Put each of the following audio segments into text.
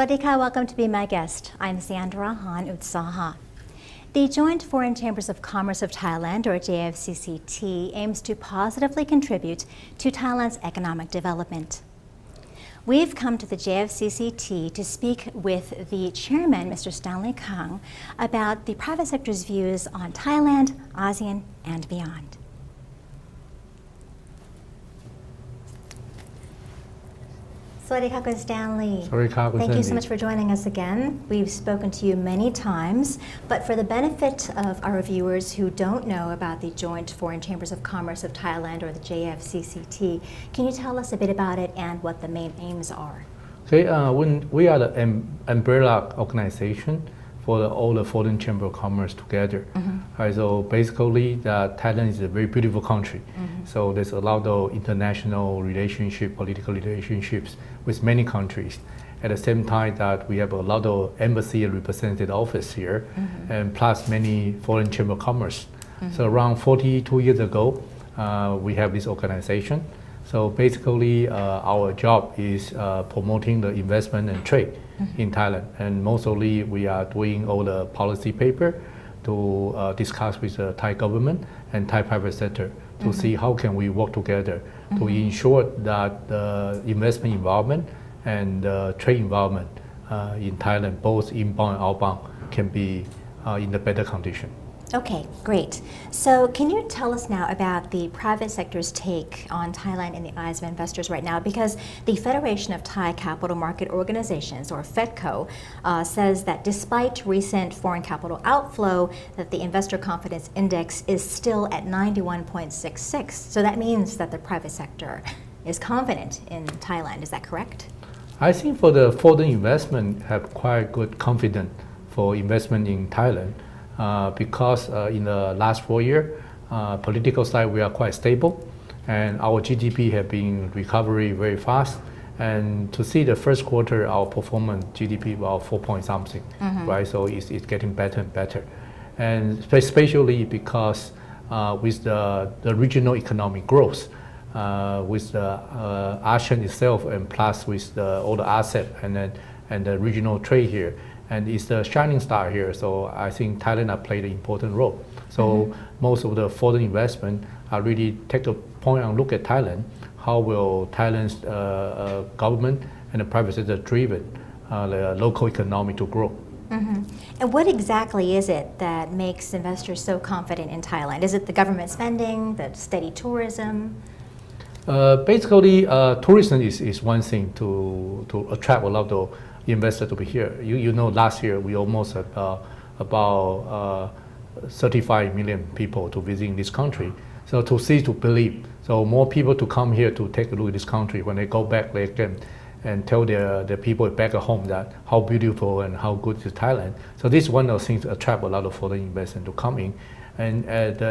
Swadika, welcome to Be My Guest. I'm Sandra Han Utsaha. The Joint Foreign Chambers of Commerce of Thailand, or JFCCT, aims to positively contribute to Thailand's economic development. We've come to the JFCCT to speak with the chairman, Mr. Stanley Kang, about the private sector's views on Thailand, ASEAN, and beyond. Swadika, Kun Stanley. Thank you so much for joining us again. We've spoken to you many times, but for the benefit of our viewers who don't know about the Joint Foreign Chambers of Commerce of Thailand, or the JFCCT, can you tell us a bit about it and what the main aims are? Okay, we are the umbrella organization for all the foreign chamber of commerce together. Right, so basically, Thailand is a very beautiful country. So there's a lot of international relationship, political relationships with many countries. At the same time, that we have a lot of embassy and representative office here, and plus many foreign chamber of commerce. So around 42 years ago, we have this organization. So basically, our job is promoting the investment and trade in Thailand, and mostly we are doing all the policy paper to discuss with the Thai government and Thai private sector to see how can we work together to ensure that the investment environment and the trade environment in Thailand, both inbound and outbound, can be in a better condition. Okay, great. So can you tell us now about the private sector's take on Thailand in the eyes of investors right now? Because the Federation of Thai Capital Market Organizations, or FEDCO, says that despite recent foreign capital outflow, that the investor confidence index is still at 91.66. So that means that the private sector is confident in Thailand. Is that correct? I think for the foreign investment have quite good confidence for investment in Thailand. Because in the last 4 years, political side we are quite stable, and our GDP have been recovery very fast. And to see the first quarter, our performance GDP about 4 point something, right? So it's getting better and better, and especially because with the regional economic growth, with the ASEAN itself, and plus with all the asset and the regional trade here. And it's the shining star here, so I think Thailand has played an important role. So most of the foreign investment are really take a point and look at Thailand. How will Thailand's government and the private sector driven the local economy to grow? And what exactly is it that makes investors so confident in Thailand? Is it the government spending, the steady tourism? Basically, tourism is one thing to attract a lot of investor to be here. You know, last year we almost had about 35 million people to visit this country. So to see, to believe. So more people to come here to take a look at this country. When they go back, they can and tell their people back at home that how beautiful and how good is Thailand. So this is one of the things that attract a lot of foreign investors to come in. And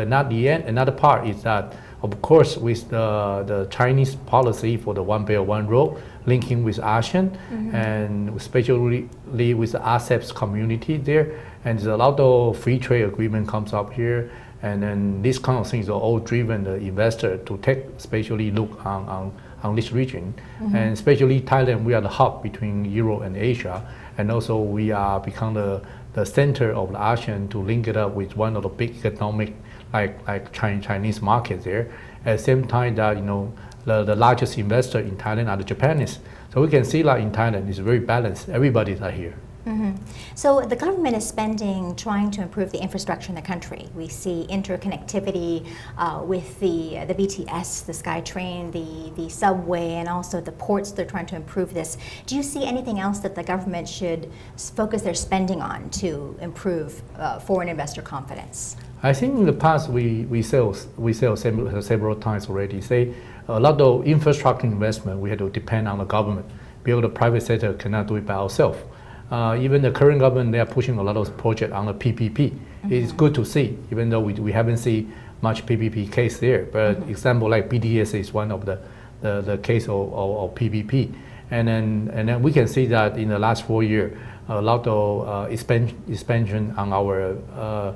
not the end, another part is that, of course, with the Chinese policy for the One Belt One Road, linking with ASEAN, and especially with the ASEP's community there, and there's a lot of free trade agreement comes up here, and then these kind of things are all driven the investor to take especially look on this region, and especially Thailand. We are the hub between Europe and Asia, and also we are become the center of the ASEAN to link it up with one of the big economic like Chinese market there. At the same time that the largest investor in Thailand are the Japanese. So we can see like in Thailand it's very balanced. Everybody's are here. So the government is spending trying to improve the infrastructure in the country. We see interconnectivity with the BTS, the SkyTrain, the subway, and also the ports. They're trying to improve this. Do you see anything else that the government should focus their spending on to improve foreign investor confidence? I think in the past we sell several times already. Say a lot of infrastructure investment we had to depend on the government, because the private sector cannot do it by ourselves. Even the current government, they are pushing a lot of projects on the PPP. It's good to see, even though we haven't seen much PPP case there. But example like BDS is one of the case of PPP. And then we can see that in the last 4 years, a lot of expansion on our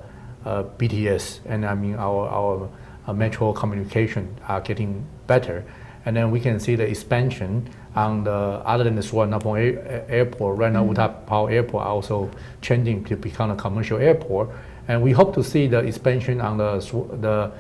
BTS, and I mean our metro communication are getting better. and then we can see the expansion on the other than the Suvarnabhumi airport. Right now, Uttar Airport also changing to become a commercial airport, and we hope to see the expansion on the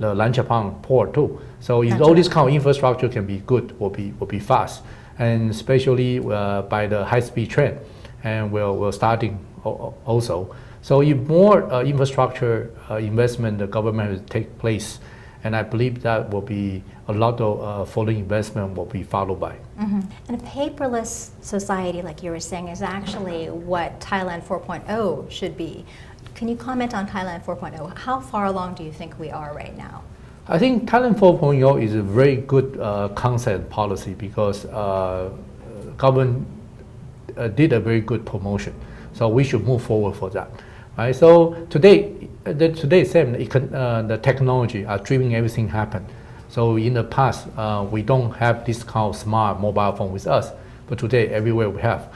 Lanchapang port too. So if all this kind of infrastructure can be good, will be fast, and especially by the high-speed train, and we're starting also. So if more infrastructure investment the government will take place, and I believe that will be a lot of foreign investment will be followed by. And a paperless society, like you were saying, is actually what Thailand 4.0 should be. Can you comment on Thailand 4.0? How far along do you think we are right now? I think Thailand 4.0 is a very good concept policy because government did a very good promotion. So we should move forward for that. Right? So today, the technology are driving everything happen. So in the past, we don't have this kind of smart mobile phone with us, but today everywhere we have.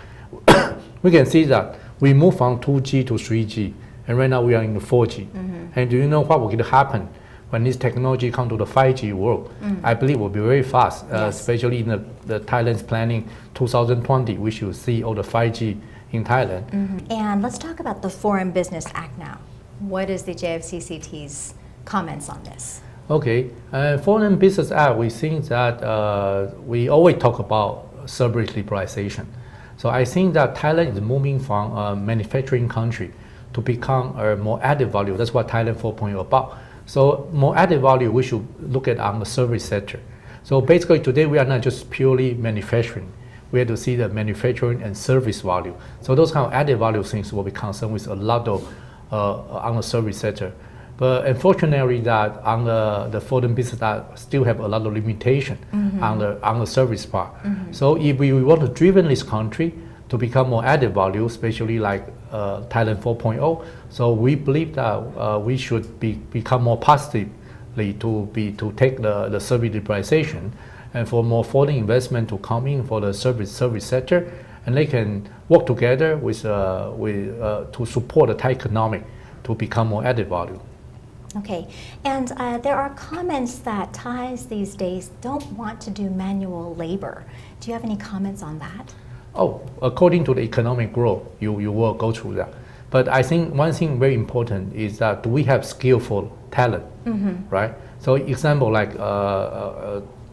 We can see that we move from 2G to 3G, and right now we are in the 4G. And do you know what will happen when this technology come to the 5G world? I believe it will be very fast, especially in the Thailand's planning 2020. We should see all the 5G in Thailand. And let's talk about the Foreign Business Act now. What is the JFCCT's comments on this? Okay, Foreign Business Act, we think that we always talk about service liberalization. So I think that Thailand is moving from a manufacturing country to become a more added value. That's what Thailand 4.0 about. So more added value, we should look at on the service sector. So basically today we are not just purely manufacturing. We have to see the manufacturing and service value. So those kind of added value things will be concerned with a lot of on the service sector. But unfortunately that on the Foreign Business Act still have a lot of limitation on the service part. So if we want to driven this country to become more added value, especially like Thailand 4.0, so we believe that we should become more positively to take the service liberalization and for more foreign investment to come in for the service sector, and they can work together with to support the Thai economic to become more added value. Okay, and there are comments that Thais these days don't want to do manual labor. Do you have any comments on that? Oh, according to the economic growth, you will go through that. But I think one thing very important is that do we have skillful talent, right? So example like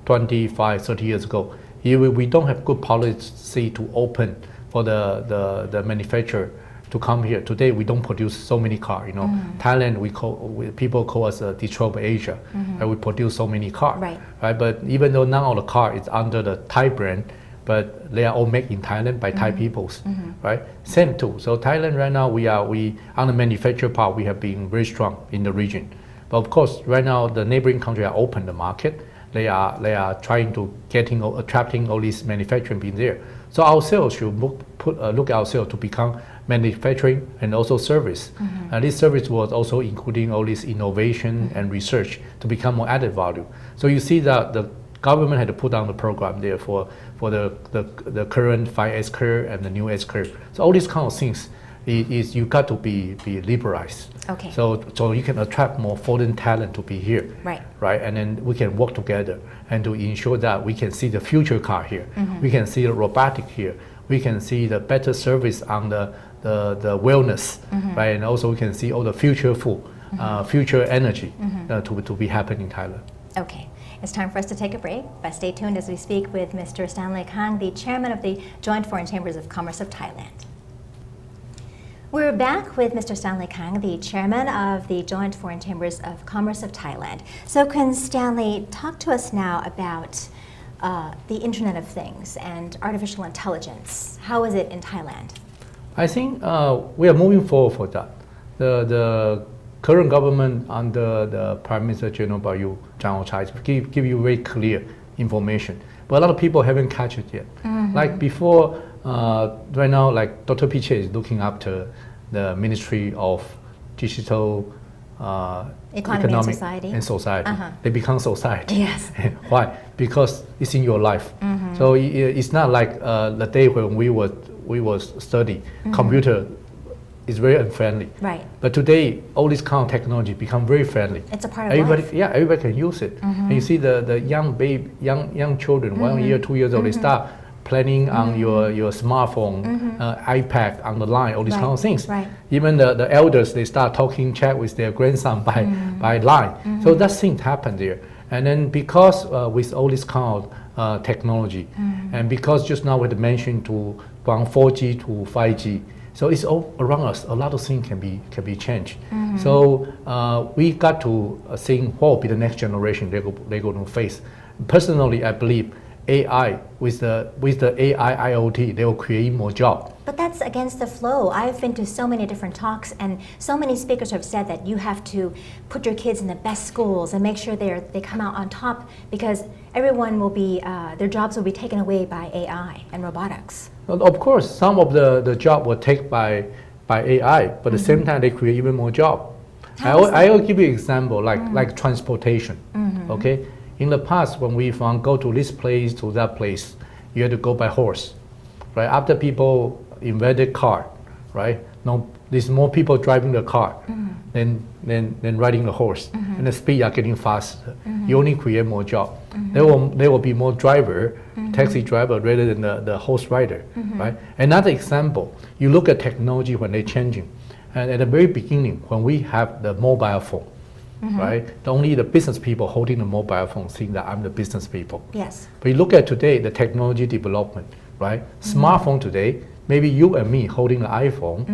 25, 30 years ago, if we don't have good policy to open for the manufacturer to come here. Today we don't produce so many cars. Thailand people call us Detroit Asia, and we produce so many cars. Right? But even though now all the car is under the Thai brand, but they are all made in Thailand by Thai peoples, right? Same too. So Thailand right now we on the manufacture part we have been very strong in the region. But of course right now the neighboring countries are open the market. They are trying to attracting all these manufacturing being there. So ourselves should look at ourselves to become manufacturing and also service. And this service was also including all this innovation and research to become more added value. So you see that the government had to put down the program there for the current 5S curve and the new S curve. So all these kind of things is you got to be liberalized. Okay. So you can attract more foreign talent to be here. Right. And then we can work together and to ensure that we can see the future car here. We can see the robotic here. We can see the better service on the wellness, right? And also we can see all the future food, future energy to be happening in Thailand. Okay. It's time for us to take a break, but stay tuned as we speak with Mr. Stanley Kang, the chairman of the Joint Foreign Chambers of Commerce of Thailand. We're back with Mr. Stanley Kang, the chairman of the Joint Foreign Chambers of Commerce of Thailand. So can Stanley talk to us now about the Internet of Things and artificial intelligence? How is it in Thailand? I think we are moving forward for that. The current government under the Prime Minister General Bayu Chai give you very clear information, but a lot of people haven't catch it yet. Like before, right now, like Dr. Piche is looking after the Ministry of Digital Economic and Society. They become society. Yes. Why? Because it's in your life. So it's not like the day when we was study computer is very unfriendly. Right. But today, all this kind of technology become very friendly. It's a part of Everybody, life. yeah, everybody can use it. And you see the young children, 1 year, 2 years old, they start planning on your smartphone, iPad, on the line, all these kind of things. Right. Even the elders, they start talking chat with their grandson by line. So that thing happened there. And then because with all this kind of technology, and because just now we had mentioned from 4G to 5G, so it's all around us. A lot of things can be changed. So we got to think what will be the next generation they're going to face. Personally, I believe AI with the AI IoT, they will create more jobs. But that's against the flow. I've been to so many different talks, and so many speakers have said that you have to put your kids in the best schools and make sure they come out on top, because everyone will be their jobs will be taken away by AI and robotics. Well, of course, some of the job were taken by AI, but at the same time they create even more job. I will give you an example like transportation. Okay, in the past when we go to this place to that place, you had to go by horse, right? After people invented car, right? Now there's more people driving the car than riding the horse, and the speed are getting faster. You only create more job. There will be more driver, taxi driver rather than the horse rider, right? Another example, you look at technology when they're changing, and at the very beginning when we have the mobile phone, right? Only the business people holding the mobile phone think that I'm the business people. Yes. But you look at today, the technology development, right? Smartphone today, maybe you and me holding the iPhone,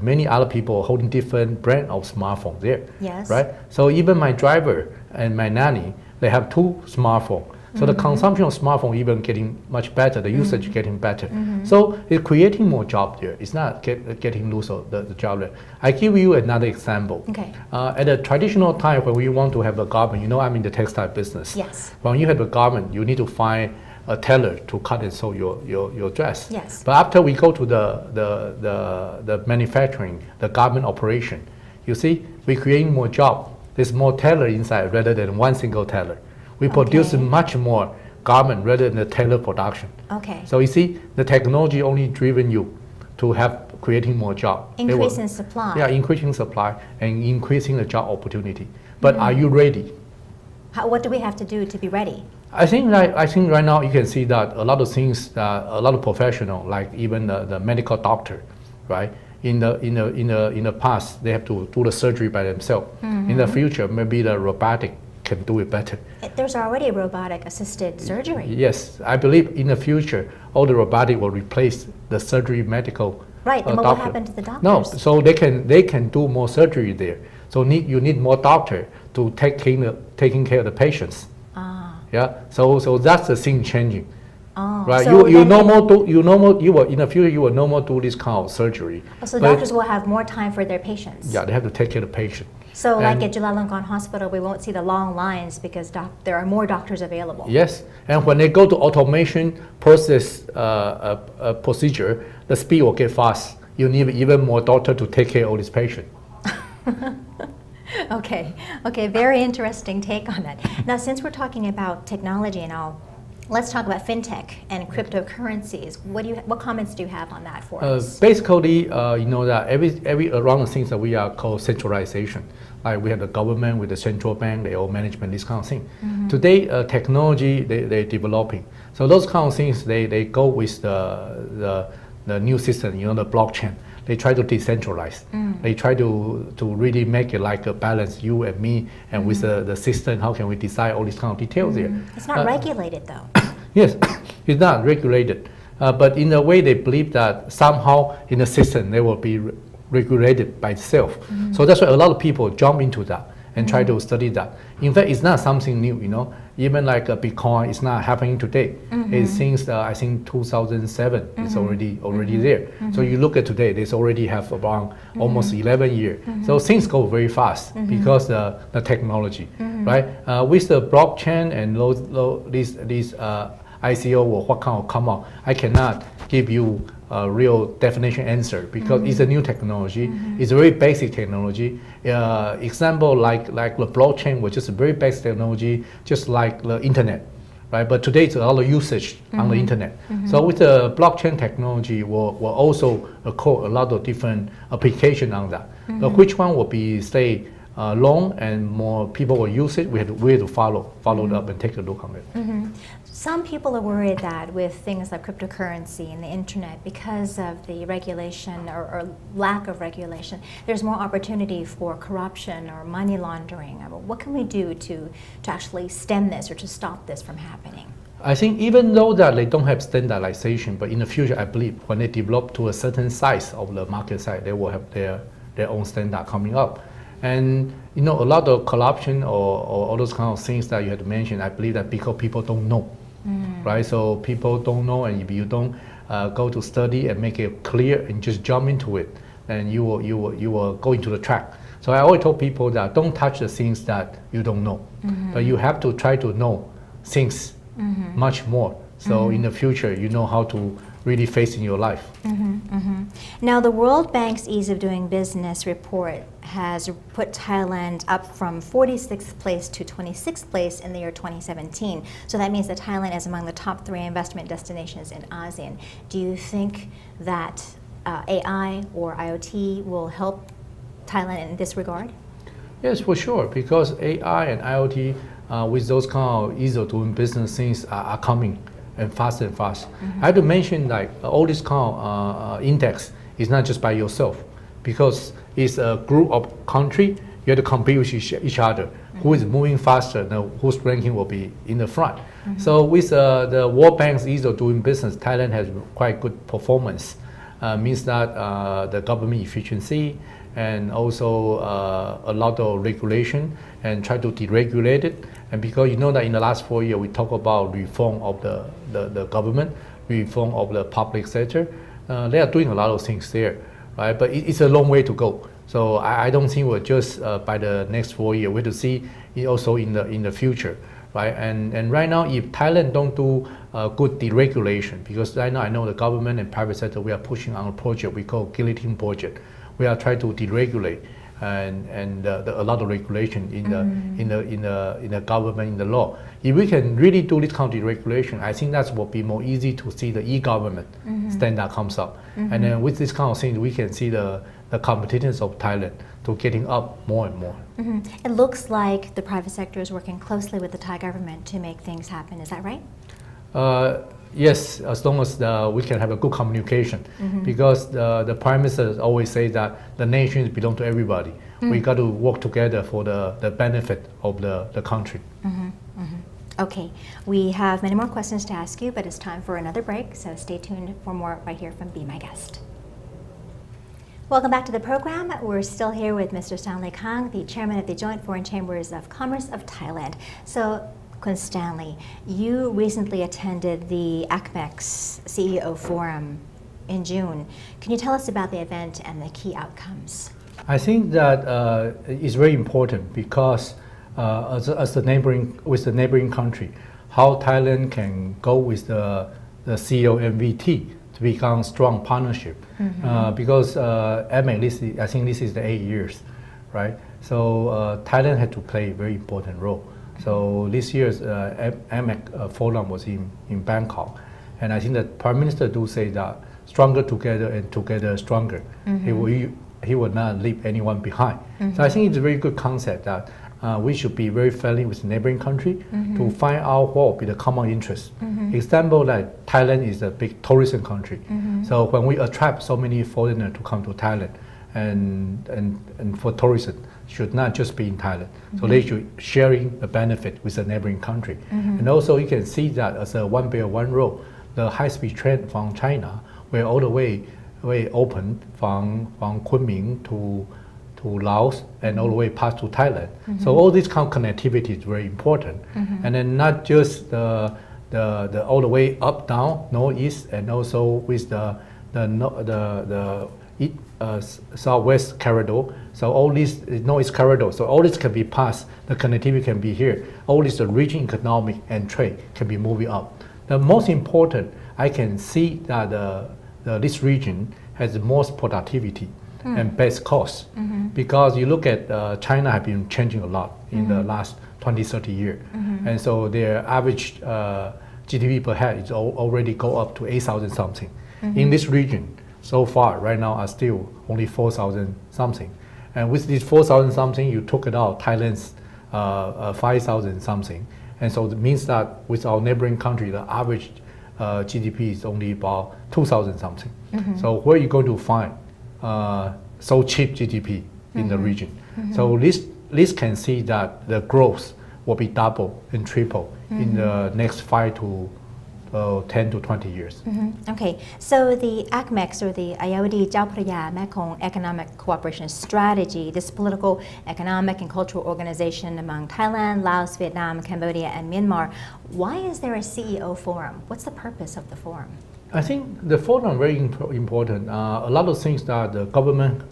many other people holding different brand of smartphone there, Yes. right? So even my driver and my nanny, they have 2 smartphones. So the consumption of smartphone even getting much better, the usage getting better. So it's creating more job there. It's not getting loose of the job there. I give you another example. Okay. At a traditional time when we want to have a garment, you know I'm in the textile business. Yes. When you have a garment, you need to find a tailor to cut and sew your dress. Yes. But after we go to the manufacturing, the garment operation, you see, we create more job. There's more tailor inside rather than one single tailor. We produce much more garment rather than the tailor production. Okay. So you see, the technology only driven you to have creating more job. Increase in supply. Yeah, increasing supply and increasing the job opportunity. But are you ready? What do we have to do to be ready? I think right now you can see that a lot of things, a lot of professional, like even the medical doctor, right? In the past, they have to do the surgery by themselves. In the future, maybe the robotic can do it better. There's already robotic assisted surgery. Yes, I believe in the future, all the robotic will replace the surgery medical. Right. Then what will happen to the doctors? No, so they can do more surgery there. So you need more doctor to taking care of the patients. Yeah. So that's the thing changing. Right. So You will in the future you will no more do this kind of surgery. So But doctors will have more time for their patients. yeah, they have to take care of the patient. So like And- at Chulalongkorn Hospital, we won't see the long lines because there are more doctors available. Yes, and when they go to automation process procedure, the speed will get fast. You need even more doctor to take care of all these patients. Okay, very interesting take on that. Now, since we're talking about technology and all, let's talk about fintech and cryptocurrencies. What comments do you have on that for us? Basically, you know that every around the things that we are called centralization. Like we have the government with the central bank, they all management, this kind of thing. Today, technology they're developing. So those kind of things they go with the new system, you know, the blockchain. They try to decentralize. They try to really make it like a balance, you and me, and with the system, how can we decide all these kind of details there? It's not regulated though. Yes, it's not regulated. But in a way, they believe that somehow in the system, they will be regulated by itself. So that's why a lot of people jump into that and try to study that. In fact, it's not something new, you know. Even like Bitcoin, it's not happening today. It's since I think 2007, it's already there. So you look at today, there's already have around almost 11 years. So things go very fast because the technology, right? With the blockchain and these ICO or what kind of come out, I cannot give you a real definition answer because it's a new technology. It's a very basic technology. Example like the blockchain, which is a very basic technology, just like the internet, right? But today it's a lot of usage on the internet. So with the blockchain technology, will also occur a lot of different application on that. But which one will be stay long and more people will use it? We have to follow it up and take a look on it. Some people are worried that with things like cryptocurrency and the internet, because of the regulation or lack of regulation, there's more opportunity for corruption or money laundering. What can we do to actually stem this or to stop this from happening? I think even though that they don't have standardization, but in the future, I believe when they develop to a certain size of the market size, they will have their own standard coming up. And a lot of corruption or all those kind of things that you had mentioned, I believe that because people don't know, right? So people don't know, and if you don't go to study and make it clear and just jump into it, then you will go into the track. So I always told people that don't touch the things that you don't know, but you have to try to know things much more. So in the future, you know how to really face in your life. Now, the World Bank's Ease of Doing Business report has put Thailand up from 46th place to 26th place in the year 2017. So that means that Thailand is among the top 3 investment destinations in ASEAN. Do you think that AI or IoT will help Thailand in this regard? Yes, for sure, because AI and IoT with those kind of ease of doing business things are coming and fast and fast. I have to mention like all this kind of index is not just by yourself, because it's a group of country. You have to compete with each other. Who is moving faster, whose ranking will be in the front. So with the World Bank's ease of doing business, Thailand has quite good performance. Means that the government efficiency and also a lot of regulation and try to deregulate it. And because that in the last 4 years we talk about reform of the government, reform of the public sector, they are doing a lot of things there, right? But it's a long way to go. So I don't think we're just by the next 4 years. We have to see it also in the future, right? And right now, if Thailand don't do good deregulation, because right now I know the government and private sector, we are pushing on a project we call guillotine project. We are trying to deregulate and a lot of regulation in the government, in the law. If we can really do this kind of deregulation, I think that will be more easy to see the e-government standard comes up. And then with this kind of thing, we can see the competitiveness of Thailand to getting up more and more. It looks like the private sector is working closely with the Thai government to make things happen. Is that right? Yes, as long as we can have a good communication, because the Prime Minister always say that the nations belong to everybody. We got to work together for the benefit of the country. Okay, we have many more questions to ask you, but it's time for another break, so stay tuned for more right here from Be My Guest. Welcome back to the program. We're still here with Mr. Stanley Kang, the chairman of the Joint Foreign Chambers of Commerce of Thailand. So, Kun Stanley, you recently attended the ACMEX CEO Forum in June. Can you tell us about the event and the key outcomes? I think that it's very important because as the neighboring country, how Thailand can go with the CEO MVT to become strong partnership. Because AMEC, I think this is the 8 years, right? So Thailand had to play a very important role. So this year's AMEC forum was in Bangkok, and I think that Prime Minister do say that stronger together and together stronger. He will not leave anyone behind. So I think it's a very good concept that we should be very friendly with the neighboring country to find out what will be the common interest. Example, like Thailand is a big tourism country. So when we attract so many foreigners to come to Thailand and for tourism, should not just be in Thailand. So they should sharing the benefit with the neighboring country. And also you can see that as a One Belt One Road, the high-speed train from China, where all the way open from Kunming to Laos and all the way past to Thailand. So all this kind of connectivity is very important. And then not just the all the way up, down, northeast, and also with the southwest corridor. So all this northeast corridor. So all this can be passed. The connectivity can be here. All this the region economic and trade can be moving up. The most important, I can see that this region has the most productivity and best cost, because you look at China have been changing a lot in the last 20, 30 years. And so their average GDP per head is already go up to 8,000 something. In this region, so far, right now, are still only 4,000 something. And with this 4,000 something, you took it out, Thailand's 5,000 something. And so it means that with our neighboring country, the average GDP is only about 2,000 something. So where are you going to find so cheap GDP in the region? So this can see that the growth will be double and triple in the next 5 to 10 to 20 years. Okay, so the ACMEX or the IOD Chao Phraya Mekong Economic Cooperation Strategy, this political, economic, and cultural organization among Thailand, Laos, Vietnam, Cambodia, and Myanmar, why is there a CEO forum? What's the purpose of the forum? I think the forum is very important. A lot of things that the government,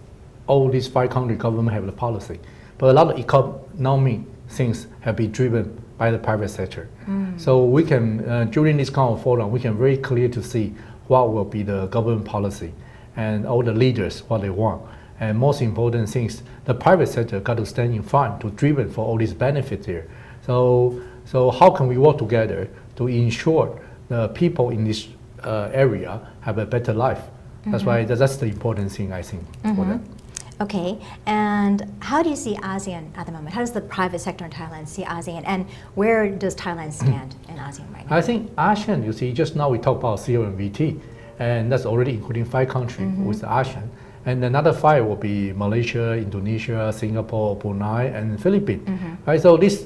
all these 5 country government have the policy, but a lot of economic things have been driven by the private sector. So we can, during this kind of forum, we can very clear to see what will be the government policy and all the leaders, what they want. And most important things, the private sector got to stand in front to driven for all these benefits here. So how can we work together to ensure the people in this area have a better life? That's why that's the important thing, I think, for them. Okay, and how do you see ASEAN at the moment? How does the private sector in Thailand see ASEAN, and where does Thailand stand in ASEAN right now? I think ASEAN, you see, just now we talk about COMVT, and that's already including 5 countries with ASEAN. And another 5 will be Malaysia, Indonesia, Singapore, Brunei, and Philippines. Right, so this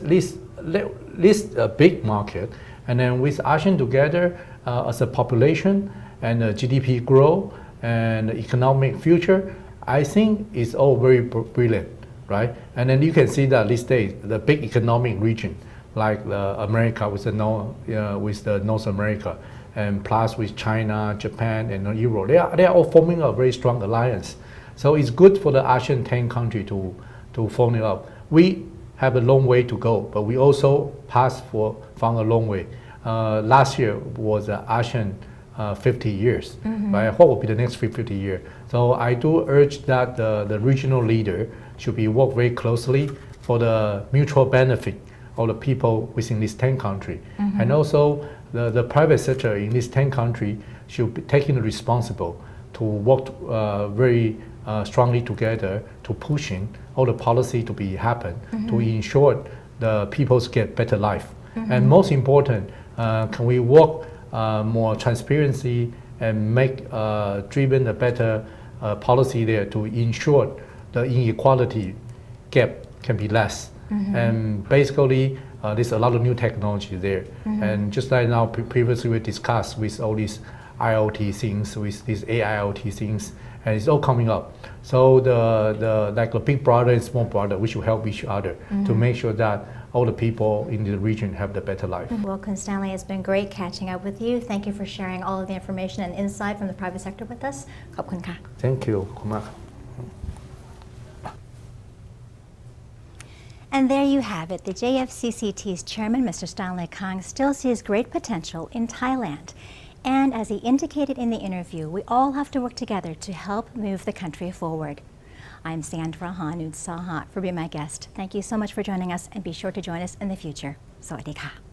big market, and then with ASEAN together as a population and GDP growth and economic future, I think it's all very brilliant, right? And then you can see that these days, the big economic region, like America with the North America, and plus with China, Japan, and Europe, they are all forming a very strong alliance. So it's good for the ASEAN 10 country to form it up. We have a long way to go, but we also found a long way. Last year was the ASEAN 50 years, right? What will be the next 50 years? So I do urge that the regional leader should be work very closely for the mutual benefit of the people within these 10 countries. And also the private sector in these 10 countries should be taking responsible to work very strongly together to pushing all the policy to be happen to ensure the people get better life. And most important, can we work more transparency and make driven a better policy there to ensure the inequality gap can be less. And basically, there's a lot of new technology there. And just like now, previously we discussed with all these IoT things, with these AIoT things, and it's all coming up. So like a big brother and small brother, we should help each other to make sure that all the people in the region have the better life. Well, Kun Stanley, it's been great catching up with you. Thank you for sharing all of the information and insight from the private sector with us. ขอบคุณค่ะ Thank you. And there you have it. The JFCCT's chairman, Mr. Stanley Kang, still sees great potential in Thailand. And as he indicated in the interview, we all have to work together to help move the country forward. I'm Sandra Hanud Sahat for being my guest. Thank you so much for joining us, and be sure to join us in the future. สวัสดีค่ะ